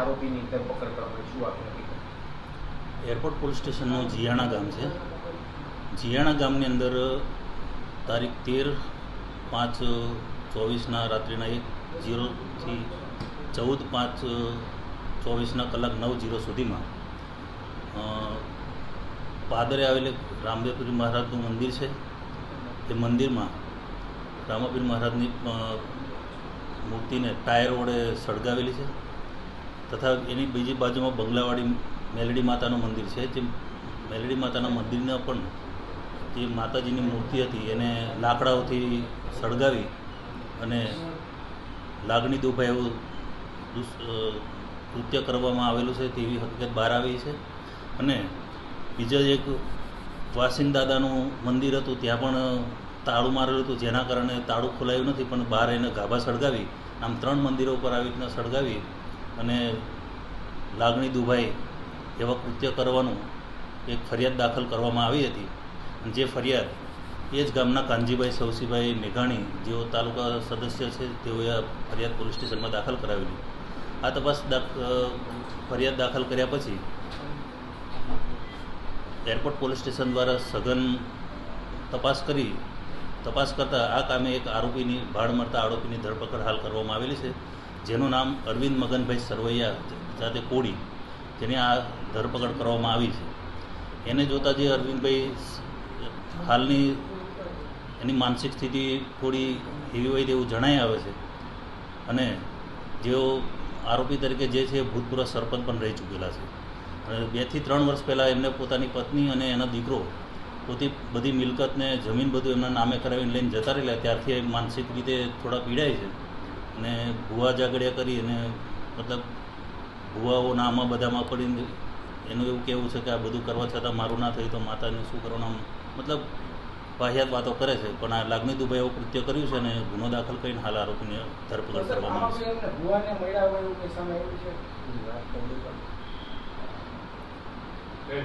આરોપીની ધરપકડ કરવામાં શું આપી? એરપોર્ટ પોલીસ સ્ટેશનનું જીયાણા ગામ છે. જીયાણા ગામની અંદર તારીખ 13/5/24 રાત્રિના 1:00 થી 14/5/24 કલાક 9:00 સુધીમાં પાદરે આવેલ રામદેવપીર મહારાજનું મંદિર છે. એ મંદિરમાં રામાપીર મહારાજની મૂર્તિને ટાયર વડે સળગાવેલી છે તથા એની બીજી બાજુમાં બંગલાવાડી મેલડી માતાનું મંદિર છે. જે મેલડી માતાના મંદિરના પણ જે માતાજીની મૂર્તિ હતી એને લાકડાઓથી સળગાવી અને લાગણી દુભાય એવું કૃત્ય કરવામાં આવેલું છે તેવી હકીકત બહાર આવી છે. અને બીજા એક વાસિંદ દાદાનું મંદિર હતું, ત્યાં પણ તાળું મારેલું હતું, જેના કારણે તાળું ખોલાયું નથી, પણ બહાર એને ગાભા સળગાવી આમ 3 મંદિરો ઉપર આવી રીતના સળગાવી અને લાગણી દુભાઈ એવા કૃત્ય કરવાનું એક ફરિયાદ દાખલ કરવામાં આવી હતી. જે ફરિયાદ એ જ ગામના કાનજીભાઈ સવસીભાઈ મેઘાણી, જેઓ તાલુકા સદસ્ય છે, તેઓએ આ ફરિયાદ પોલીસ સ્ટેશનમાં દાખલ કરાવેલી. આ ફરિયાદ દાખલ કર્યા પછી એરપોર્ટ પોલીસ સ્ટેશન દ્વારા સઘન તપાસ કરતાં આ કામે એક ભાડ મળતા આરોપીની ધરપકડ હાલ કરવામાં આવેલી છે, જેનું નામ અરવિંદ મગનભાઈ સરવૈયા સાથે કોડી, જેની આ ધરપકડ કરવામાં આવી છે. એને જોતાં જે અરવિંદભાઈ હાલની એની માનસિક સ્થિતિ થોડી એવી હોય તેવું જણાઈ આવે છે. અને જેઓ આરોપી તરીકે જે છે ભૂતપૂર્વ સરપંચ પણ રહી ચૂકેલા છે. અને 2 થી 3 વર્ષ પહેલાં એમને પોતાની પત્ની અને એનો દીકરો બધી મિલકતને જમીન બધું એમના નામે કરાવીને લઈને જતા રહેલા. ત્યારથી માનસિક રીતે થોડા પીડાય છે અને ભૂવા જાગડિયા કરી અને મતલબ ભૂવાઓના આમાં બધામાં પડીને એનું એવું કહેવું છે કે આ બધું કરવા છતાં મારું ના થયું તો માતાને શું કરવાનું, મતલબ વાહિયાત વાતો કરે છે. પણ આ લાગણી દુભાઈ એવું કૃત્ય કર્યું છે અને ગુનો દાખલ કરીને હાલ આરોપીની ધરપકડ કરવામાં આવી છે.